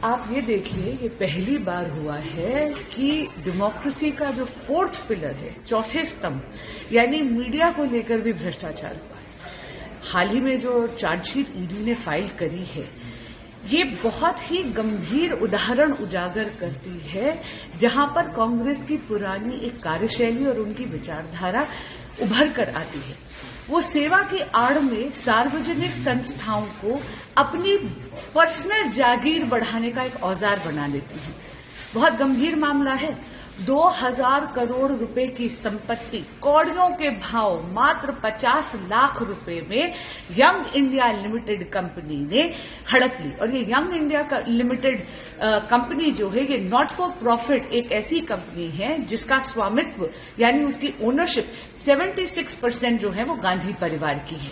आप ये देखिए, ये पहली बार हुआ है कि डेमोक्रेसी का जो फोर्थ पिलर है, चौथे स्तंभ, यानी मीडिया को लेकर भी भ्रष्टाचार हुआ है। हाल ही में जो चार्जशीट ईडी ने फाइल करी है, ये बहुत ही गंभीर उदाहरण उजागर करती है, जहां पर कांग्रेस की पुरानी एक कार्यशैली और उनकी विचारधारा उभर कर आती है। वो सेवा की आड़ में सार्वजनिक संस्थाओं को अपनी पर्सनल जागीर बढ़ाने का एक औजार बना लेती है। बहुत गंभीर मामला है। 2000 करोड़ रुपए की संपत्ति कौड़ियों के भाव मात्र 50 लाख रुपए में यंग इंडिया लिमिटेड कंपनी ने हड़प ली। और ये यंग इंडिया लिमिटेड कंपनी जो है, ये नॉट फॉर प्रॉफिट एक ऐसी कंपनी है जिसका स्वामित्व यानी उसकी ओनरशिप 76% जो है वो गांधी परिवार की है।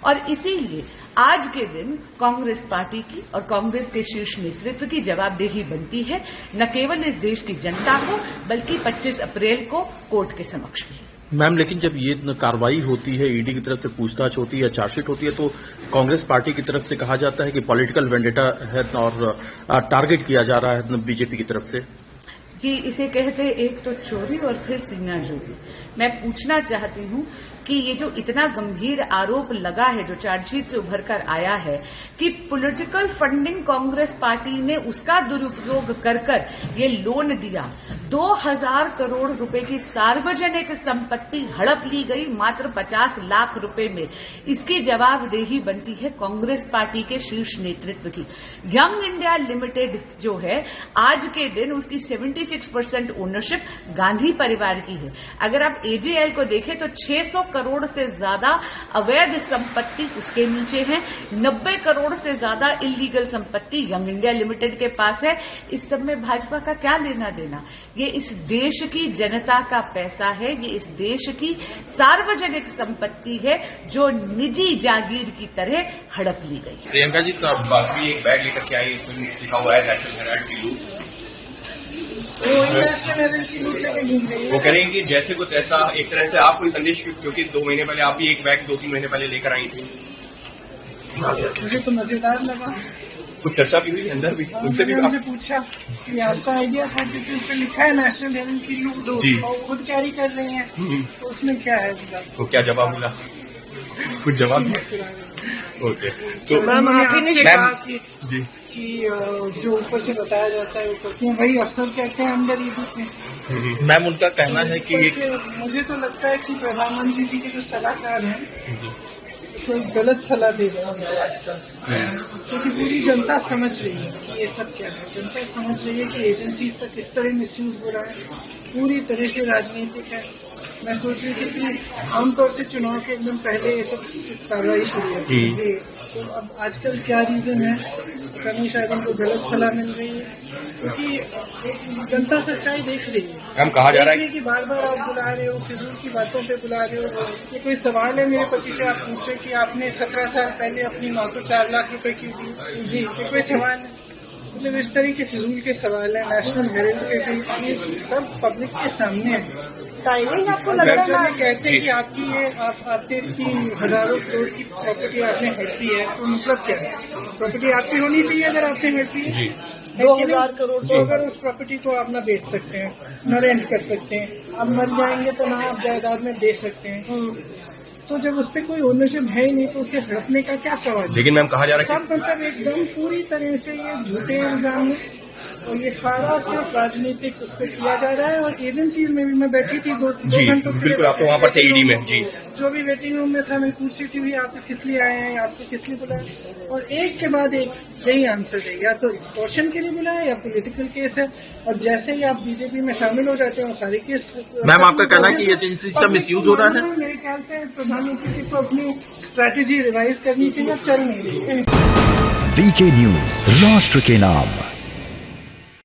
और इसीलिए आज के दिन कांग्रेस पार्टी की और कांग्रेस के शीर्ष नेतृत्व की जवाबदेही बनती है, न केवल इस देश की जनता को बल्कि 25 अप्रैल को कोर्ट के समक्ष भी। मैम, लेकिन जब ये कार्रवाई होती है, ईडी की तरफ से पूछताछ होती है, चार्जशीट होती है, तो कांग्रेस पार्टी की तरफ से कहा जाता है कि पॉलिटिकल वेंडेटा है और टारगेट किया जा रहा है बीजेपी की तरफ से। जी, इसे कहते हैं एक तो चोरी और फिर सीनाजोरी। मैं पूछना चाहती हूं कि ये जो इतना गंभीर आरोप लगा है, जो चार्जशीट से उभर कर आया है, कि पॉलिटिकल फंडिंग कांग्रेस पार्टी ने उसका दुरुपयोग कर ये लोन दिया। 2000 करोड़ रुपए की सार्वजनिक संपत्ति हड़प ली गई मात्र 50 लाख रुपए में। इसकी जवाबदेही बनती है कांग्रेस पार्टी के शीर्ष नेतृत्व की। यंग इंडिया लिमिटेड जो है, आज के दिन उसकी 76% ओनरशिप गांधी परिवार की है। अगर आप एजेएल को देखें तो 600 करोड़ से ज्यादा अवैध संपत्ति उसके नीचे है। 90 करोड़ से ज्यादा इलीगल संपत्ति यंग इंडिया लिमिटेड के पास है। इस सब में भाजपा का क्या लेना देना? ये इस देश की जनता का पैसा है, ये इस देश की सार्वजनिक संपत्ति है जो निजी जागीर की तरह हड़प ली गई। प्रियंका जी, तो बाकी एक बैग लेकर के आई, इसमें लिखा हुआ है नेशनल हेराल्ड की लूट। वो करेंगे कि जैसे को तैसा, एक तरह से आप कोई संदेश, क्योंकि 2 महीने पहले आप भी एक बैग 2-3 महीने पहले लेकर आई थी। मुझे तो मजेदार लगा। कुछ चर्चा भी हुई अंदर भी, उनसे भी उनसे पूछा कि आपका आइडिया था, क्योंकि उस पर लिखा है नेशनल हेराल्ड की लूट और खुद कैरी कर रही हैं, तो उसमें क्या है? तो क्या जवाब मिला? कुछ जवाब ओके। तो मैम, आपने कहा कि जो ऊपर से बताया जाता है वो करते हैं, वही अफसर कहते हैं अंदर ईडी के। मैम, उनका कहना है कि मुझे तो लगता है कि प्रधानमंत्री जी के जो सलाहकार हैं तो गलत सलाह दे रहे हैं आजकल, क्योंकि पूरी जनता समझ रही है कि ये सब क्या है। जनता समझ रही है कि एजेंसीज का किस तरह मिसयूज हो रहा है, पूरी तरह से राजनीतिक है। मैं सोच रही थी कि आमतौर से चुनाव के एकदम पहले ये सब कार्रवाई शुरू होती है, तो अब आजकल क्या रीजन है पता नहीं, शायद उनको गलत सलाह मिल रही है, क्योंकि जनता सच्चाई देख रही है। हम कहा जा रहा है कि बार बार आप बुला रहे हो, फिजूल की बातों पे बुला रहे हो। ये कोई सवाल है मेरे पति से आप पूछे कि आपने 17 साल पहले अपनी माँ को 4 लाख रुपए क्यों दी? जी, ये कोई सवाल है? मतलब इस तरह के फिजूल के सवाल है। नेशनल हेराल्ड के सब पब्लिक के सामने है। टाइमिंग आपको लग रहा है, कहते हैं कि आपकी ये आपकी हजारों करोड़ की प्रॉपर्टी आपने हड़पी है, तो मतलब क्या है? प्रॉपर्टी आपकी होनी चाहिए अगर आपने हड़पी है। 2000 करोड़, तो अगर उस प्रॉपर्टी को आप ना बेच सकते हैं, न रेंट कर सकते हैं, अब मर जाएंगे तो ना आप जायदाद में दे सकते हैं, तो जब उस पर कोई ओनरशिप है ही नहीं तो उसके हड़पने का क्या सवाल है? लेकिन मैम कहा जा रहा है सब मतलब एकदम पूरी तरह से ये झूठे इल्जाम है और ये सारा सिर्फ राजनीतिक उस पर किया जा रहा है। और एजेंसीज में भी मैं बैठी थी 2 घंटों बिल्कुल, आप तो वहाँ पर थे ईडी में। जी, जो भी वेटिंग रूम में था, मैं पूछ रही थी भी आप किस लिए आए हैं, आपको किस लिए बुलाया, और एक के बाद एक यही आंसर है, या तो एक्सटॉर्शन के लिए बुलाया या पॉलिटिकल केस है। और जैसे ही आप बीजेपी में शामिल हो जाते हैं सारे केस। मैम, आपका कहना है कि एजेंसी का मिसयूज हो रहा है? मेरे ख्याल से प्रधानमंत्री जी को अपनी स्ट्रैटेजी रिवाइज करनी चाहिए, चल नहीं रही है। वीके न्यूज, राष्ट्र के नाम।